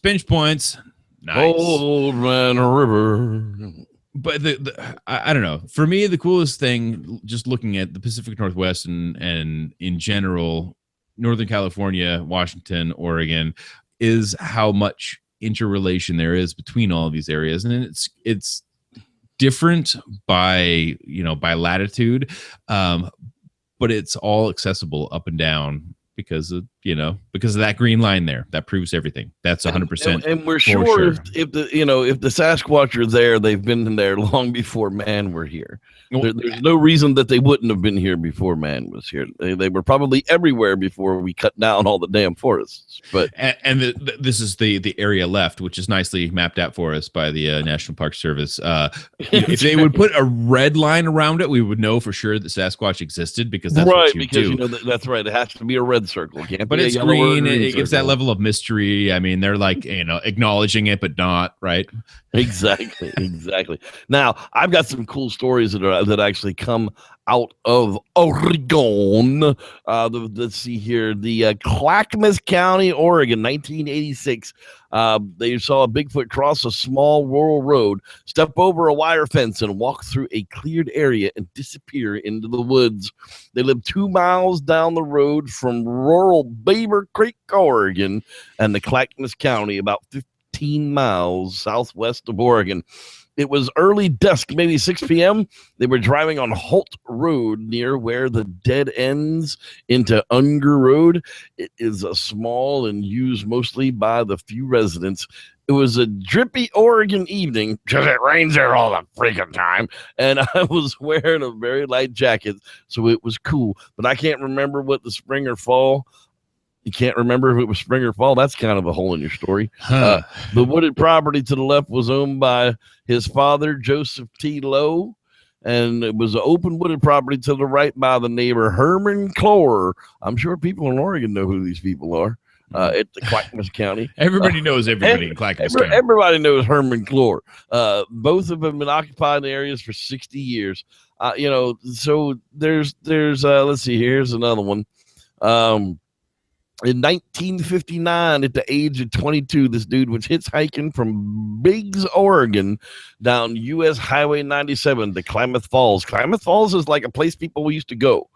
Nice. Old Man River. But I don't know. For me, the coolest thing, just looking at the Pacific Northwest and in general, Northern California, Washington, Oregon, is how much interrelation there is between all of these areas, and it's different by latitude, but it's all accessible up and down because of that green line there. That proves everything. That's 100%. And we're sure if the Sasquatch are there, they've been there long before man were here. There's no reason that they wouldn't have been here before man was here. They were probably everywhere before we cut down all the damn forests. But this is the area left, which is nicely mapped out for us by the National Park Service. If they would put a red line around it, we would know for sure that Sasquatch existed, because that's right. What you because do. That's right. It has to be a red circle. It can't but be it's a yellow green. or It gives that level of mystery. I mean, they're like acknowledging it, but not right. Exactly. Now, I've got some cool stories that actually come out of Oregon. Let's see here. The Clackamas County, Oregon, 1986. They saw a Bigfoot cross a small rural road, step over a wire fence, and walk through a cleared area and disappear into the woods. They lived 2 miles down the road from rural Beaver Creek, Oregon, and the Clackamas County, about 15 miles southwest of Oregon. It was early dusk, maybe 6 p.m. They were driving on Holt Road near where the dead ends into Unger Road. It is a small and used mostly by the few residents. It was a drippy Oregon evening because it rains there all the freaking time. And I was wearing a very light jacket, so it was cool. But I can't remember what the spring or fall. You can't remember if it was spring or fall. That's kind of a hole in your story. The wooded property to the left was owned by his father, Joseph T. Lowe, and it was an open wooded property to the right by the neighbor, Herman Clore. I'm sure people in Oregon know who these people are at the Clackamas County. Everybody knows everybody in Clackamas County. Everybody knows Herman Clore. Both of them have been occupying the areas for 60 years. So there's let's see, here's another one. In 1959, at the age of 22, this dude was hitchhiking from Biggs, Oregon, down U.S. Highway 97 to Klamath Falls. Klamath Falls is like a place people used to go.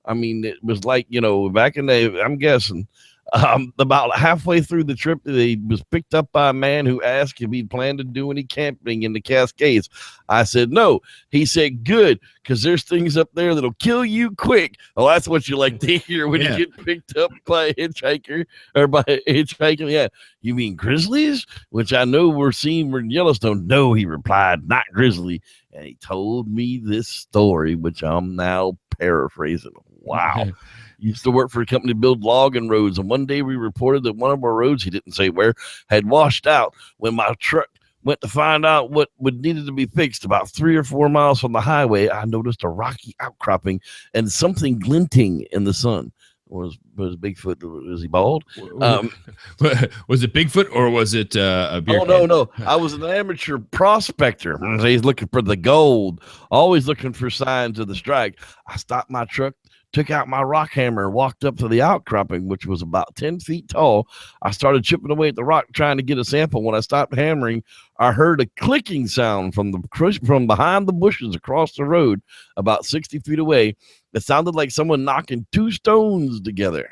I mean, it was like, back in the, I'm guessing, about halfway through the trip, he was picked up by a man who asked if he'd planned to do any camping in the Cascades. I said no. He said good, because there's things up there that'll kill you quick. Well, that's what you like to hear when you get picked up by a hitchhiker or by a hitchhiker. Yeah, you mean grizzlies? Which I know we're seeing in Yellowstone. No, he replied, not grizzly. And he told me this story, which I'm now paraphrasing. Wow. Used to work for a company to build logging roads, and one day we reported that one of our roads, he didn't say where, had washed out. When my truck went to find out what would needed to be fixed, about 3 or 4 miles from the highway, I noticed a rocky outcropping and something glinting in the sun. Was Bigfoot? Was he bald? Was it Bigfoot or was it a beer? Oh, no. I was an amateur prospector. He's looking for the gold, always looking for signs of the strike. I stopped my truck, took out my rock hammer and walked up to the outcropping, which was about 10 feet tall. I started chipping away at the rock trying to get a sample. When I stopped hammering, I heard a clicking sound from behind the bushes across the road about 60 feet away. It sounded like someone knocking two stones together.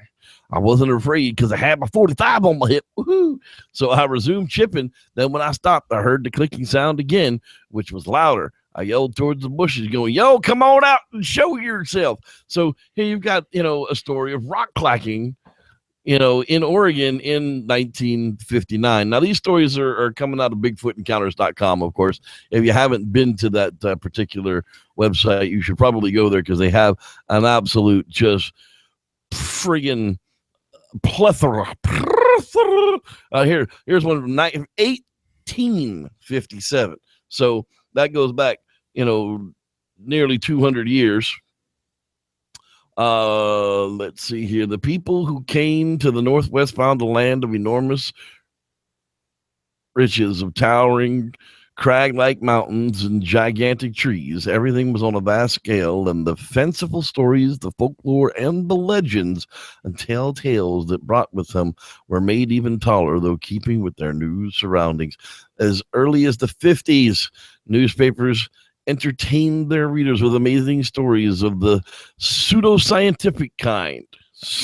I wasn't afraid because I had my 45 on my hip. Woohoo! So I resumed chipping. Then when I stopped, I heard the clicking sound again, which was louder. I yelled towards the bushes going, yo, come on out and show yourself. So here you've got, a story of rock clacking, in Oregon in 1959. Now, these stories are coming out of BigfootEncounters.com, of course. If you haven't been to that particular website, you should probably go there because they have an absolute just friggin' plethora. Here's one from 1857. So that goes back, nearly 200 years. Let's see here. The people who came to the Northwest found a land of enormous riches, of towering crag-like mountains and gigantic trees. Everything was on a vast scale, and the fanciful stories, the folklore, and the legends and tales that brought with them were made even taller, though keeping with their new surroundings. As early as the 50s, newspapers entertained their readers with amazing stories of the pseudoscientific kind.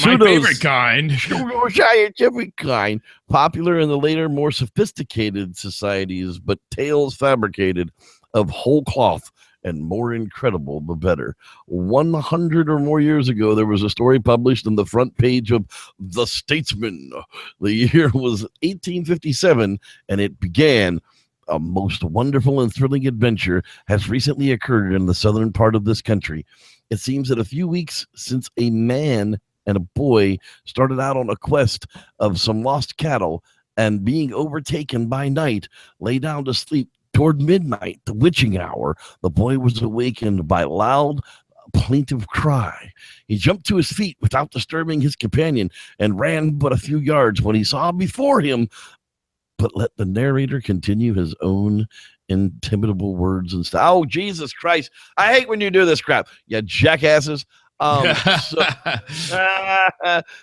My favorite kind. Pseudoscientific kind, popular in the later, more sophisticated societies, but tales fabricated of whole cloth and more incredible the better. 100 or more years ago, there was a story published on the front page of The Statesman. The year was 1857, and it began. A most wonderful and thrilling adventure has recently occurred in the southern part of this country. It seems that a few weeks since a man and a boy started out on a quest of some lost cattle, and being overtaken by night, lay down to sleep. Toward midnight, the witching hour, the boy was awakened by a loud, plaintive cry. He jumped to his feet without disturbing his companion and ran but a few yards when he saw before him. But let the narrator continue his own intimidable words and stuff. Oh, Jesus Christ. I hate when you do this crap, you jackasses.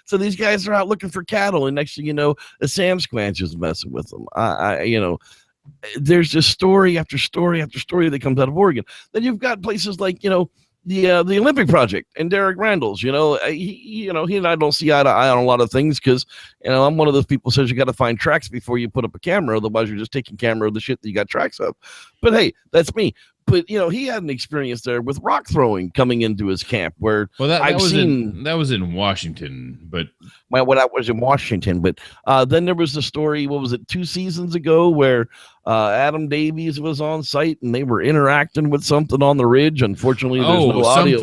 So these guys are out looking for cattle, and next thing you know, a Sam Squanch is messing with them. There's just story after story after story that comes out of Oregon. Then you've got places like, the Olympic Project and Derek Randall's. He and I don't see eye to eye on a lot of things because I'm one of those people who says you got to find tracks before you put up a camera, otherwise you're just taking camera of the shit that you got tracks of. But hey, that's me. But he had an experience there with rock throwing coming into his camp where that was in Washington, but that was in Washington. But then there was the story, what was it, 2 seasons ago, where Adam Davies was on site and they were interacting with something on the ridge. Unfortunately, there's no audio.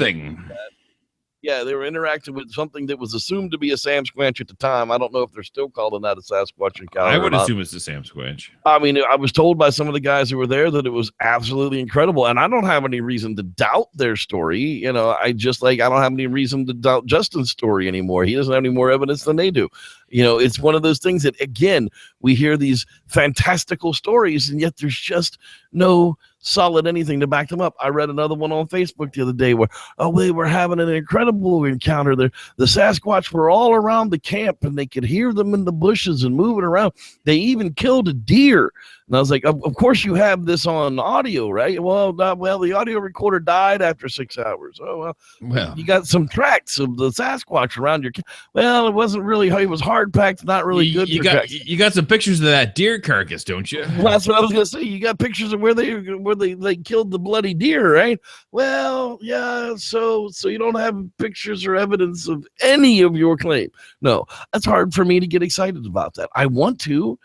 Yeah, they were interacting with something that was assumed to be a Sam Squanch at the time. I don't know if they're still calling that a Sasquatch encounter. I would assume it's a Sam Squanch. I mean, I was told by some of the guys who were there that it was absolutely incredible, and I don't have any reason to doubt their story. I don't have any reason to doubt Justin's story anymore. He doesn't have any more evidence than they do. It's one of those things that, again, we hear these fantastical stories, and yet there's just no solid anything to back them up. I read another one on Facebook the other day where, they were having an incredible encounter there. The Sasquatch were all around the camp, and they could hear them in the bushes and moving around. They even killed a deer. And I was like, of course you have this on audio, right? Well, the audio recorder died after 6 hours. Oh, well, you got some tracks of the Sasquatch around your camp. Well, it wasn't really, it was hard packed, not really good. You got some pictures of that deer carcass, don't you? Well, that's what I was going to say. You got pictures of where they killed the bloody deer, right? Well, yeah. So you don't have pictures or evidence of any of your claim. No, that's hard for me to get excited about that. I want to,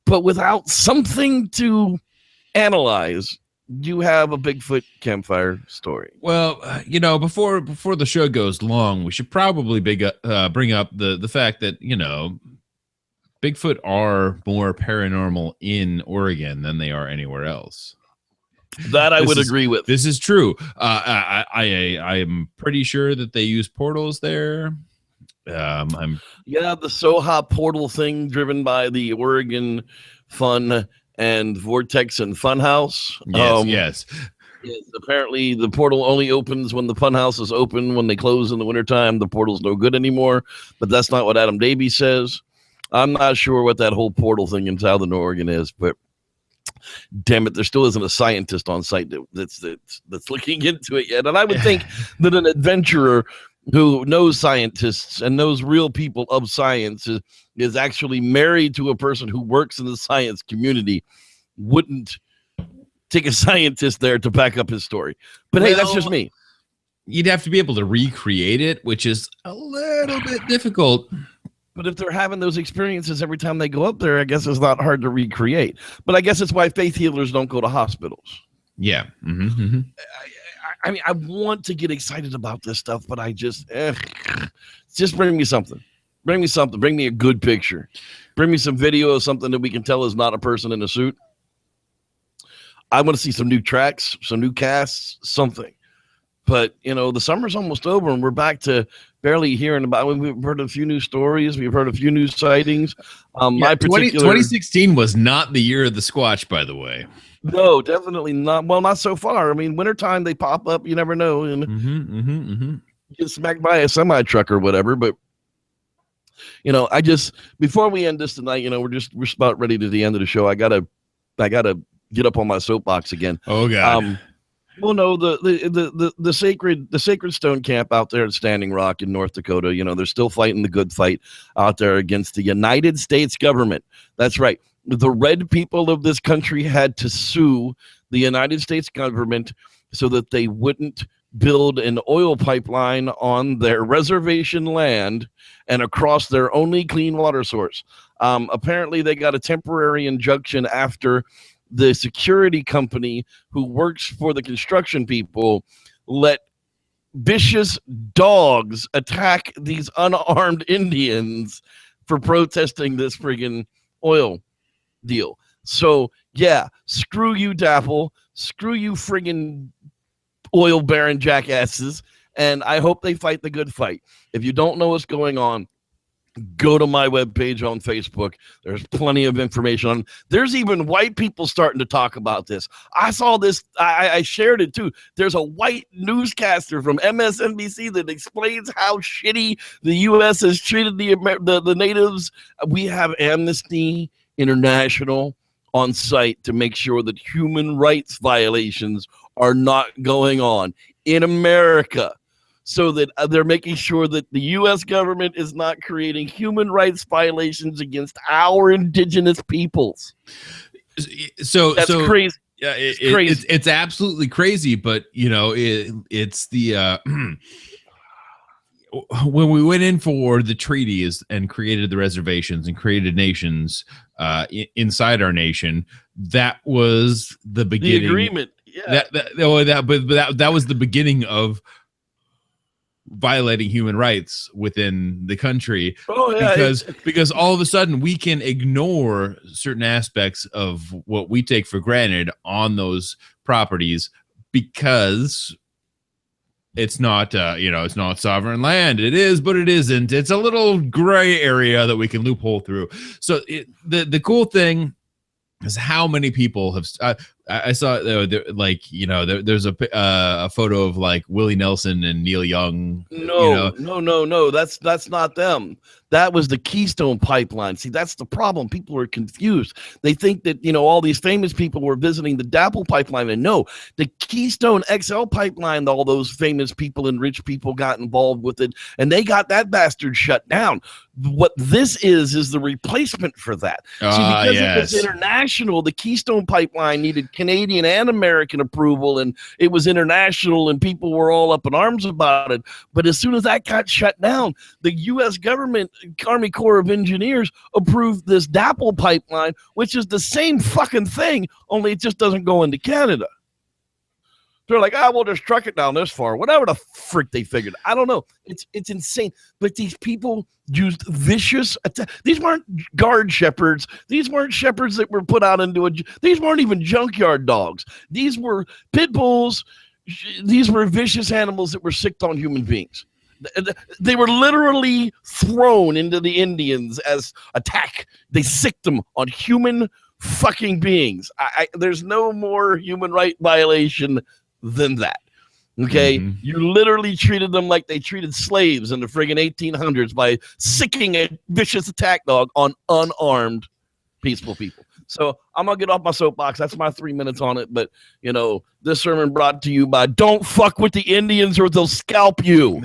but without something to analyze, you have a Bigfoot campfire story. Well, before the show goes long, we should probably bring up the fact that, Bigfoot are more paranormal in Oregon than they are anywhere else. That I would agree with. This is true. I am pretty sure that they use portals there. The Soha portal thing driven by the Oregon Fun and Vortex and Funhouse. Yes. Yes, apparently the portal only opens when the funhouse is open. When they close in the wintertime, the portal's no good anymore. But that's not what Adam Davies says. I'm not sure what that whole portal thing in Southern Oregon is, but damn it, there still isn't a scientist on site that's looking into it yet. And I would think that an adventurer who knows scientists and knows real people of science is actually married to a person who works in the science community wouldn't take a scientist there to back up his story. But hey, that's just me. You'd have to be able to recreate it, which is a little bit difficult. But if they're having those experiences every time they go up there, I guess it's not hard to recreate. But I guess it's why faith healers don't go to hospitals. Yeah. Mm-hmm. I mean, I want to get excited about this stuff, but I just bring me something. Bring me something. Bring me a good picture. Bring me some video of something that we can tell is not a person in a suit. I want to see some new tracks, some new casts, something. But, the summer's almost over, and we're back to barely hearing about it. We've heard a few new stories. We've heard a few new sightings. 2016 was not the year of the Squatch, by the way. No, definitely not. Well, not so far. I mean, wintertime, they pop up. You never know. And get smacked by a semi-truck or whatever. But, I just, before we end this tonight, we're about ready to the end of the show. I gotta get up on my soapbox again. Oh, God. Well, no, the sacred stone camp out there at Standing Rock in North Dakota, they're still fighting the good fight out there against the United States government. That's right. The red people of this country had to sue the United States government so that they wouldn't build an oil pipeline on their reservation land and across their only clean water source. Apparently, they got a temporary injunction after the security company who works for the construction people let vicious dogs attack these unarmed Indians for protesting this friggin' oil deal. So yeah, screw you, DAPL, screw you friggin' oil baron jackasses, and I hope they fight the good fight. If you don't know what's going on, go to my webpage on Facebook. There's plenty of information on. There's even white people starting to talk about this. I saw this. I shared it too. There's a white newscaster from MSNBC that explains how shitty the U.S. has treated the natives. We have Amnesty International on site to make sure that human rights violations are not going on in America. So that they're making sure that the U.S. government is not creating human rights violations against our indigenous peoples. So that's crazy. Yeah, it's absolutely crazy. But it's the when we went in for the treaties and created the reservations and created nations inside our nation, that was the beginning. The agreement. Yeah. That was the beginning of violating human rights within the country. Because all of a sudden we can ignore certain aspects of what we take for granted on those properties because it's not it's not sovereign land. It is, but it isn't. It's a little gray area that we can loophole through. So the cool thing is how many people have I saw there's a photo of like Willie Nelson and Neil Young. No, that's not them. That was the Keystone Pipeline. See, that's the problem. People are confused. They think that all these famous people were visiting the DAPL pipeline, and no, the Keystone XL pipeline. All those famous people and rich people got involved with it, and they got that bastard shut down. What this is the replacement for that. See, because it was international, the Keystone Pipeline needed Canadian and American approval, and it was international, and people were all up in arms about it. But as soon as that got shut down, the U.S. government, Army Corps of Engineers, approved this DAPL pipeline, which is the same fucking thing, only it just doesn't go into Canada. They're like, we'll just truck it down this far. Whatever the frick they figured. I don't know. It's insane. But these people used vicious attack. These weren't guard shepherds. These weren't shepherds that were put out into these weren't even junkyard dogs. These were pit bulls. These were vicious animals that were sicked on human beings. They were literally thrown into the Indians as attack. They sicked them on human fucking beings. There's no more human right violation than that. Okay, you literally treated them like they treated slaves in the friggin' 1800s by sicking a vicious attack dog on unarmed, peaceful people. So I'm gonna get off my soapbox. That's my 3 minutes on it. But this sermon brought to you by "Don't fuck with the Indians or they'll scalp you."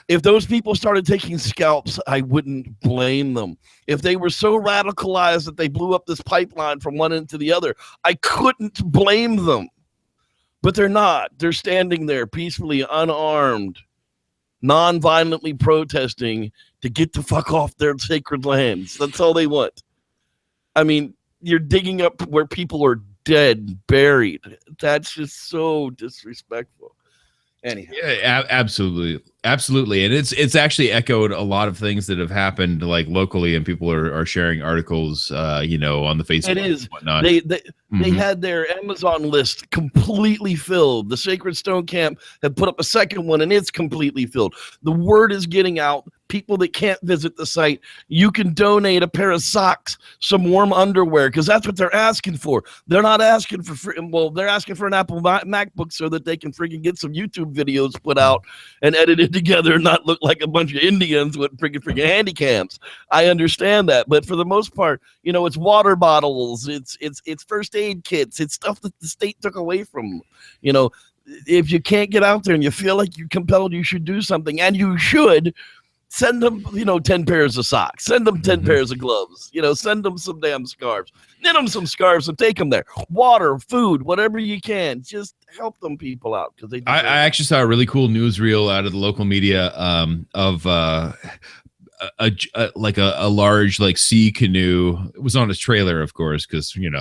If those people started taking scalps, I wouldn't blame them. If they were so radicalized that they blew up this pipeline from one end to the other, I couldn't blame them. But they're not. They're standing there peacefully, unarmed, non-violently protesting to get the fuck off their sacred lands. That's all they want. I mean, you're digging up where people are dead, buried. That's just so disrespectful. Anyhow. Yeah, absolutely, and it's actually echoed a lot of things that have happened like locally, and people are sharing articles, on the Facebook. It is. And whatnot. They had their Amazon list completely filled. The Sacred Stone Camp had put up a second one, and it's completely filled. The word is getting out. People that can't visit the site, you can donate a pair of socks, some warm underwear, because that's what they're asking for. They're not asking for free. Well, they're asking for an Apple MacBook so that they can freaking get some YouTube videos put out and edited together and not look like a bunch of Indians with freaking handicaps. I understand that, but for the most part, it's water bottles, it's first aid kits, it's stuff that the state took away from them. If you can't get out there and you feel like you're compelled, you should do something, and you should. Send them, 10 pairs of socks. Send them 10 pairs of gloves. Send them some damn scarves. Knit them some scarves and take them there. Water, food, whatever you can. Just help them people out. Because I actually saw a really cool newsreel out of the local media of a large sea canoe. It was on his trailer, of course, because what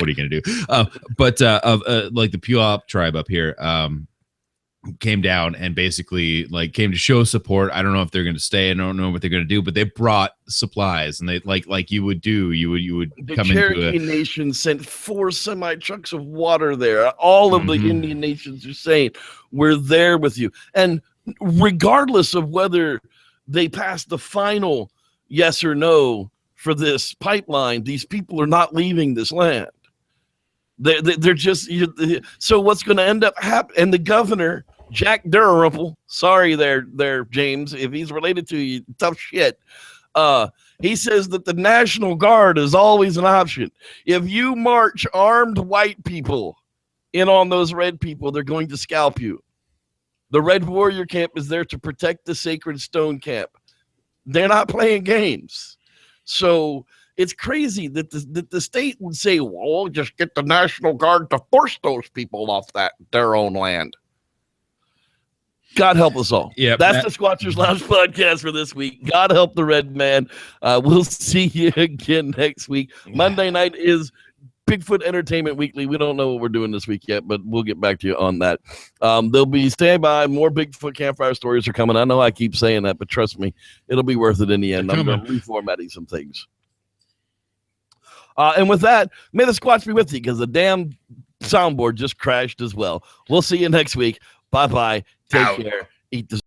are you gonna do? But of the Puyallup tribe up here. Came down and basically came to show support. I don't know if they're going to stay. I don't know what they're going to do, but they brought supplies, and they like you would do. You would the come Cherokee into Nation sent 4 semi trucks of water there. All of the Indian nations are saying we're there with you, and regardless of whether they pass the final yes or no for this pipeline, these people are not leaving this land. They're just so what's going to end up happening? And the governor, Jack Dalrymple, sorry there, James, if he's related to you, tough shit. He says that the National Guard is always an option. If you march armed white people in on those red people, they're going to scalp you. The Red Warrior Camp is there to protect the Sacred Stone Camp. They're not playing games. So it's crazy that the state would say, well, just get the National Guard to force those people off their own land. God help us all. Yeah, that's the Squatchers Lounge podcast for this week. God help the red man. We'll see you again next week. Monday night is Bigfoot Entertainment Weekly. We don't know what we're doing this week yet, but we'll get back to you on that. They'll be standing by. More Bigfoot campfire stories are coming. I know I keep saying that, but trust me, it'll be worth it in the end. I'm going to reformatting some things. And with that, may the Squatch be with you, because the damn soundboard just crashed as well. We'll see you next week. Bye-bye. Take care. Eat the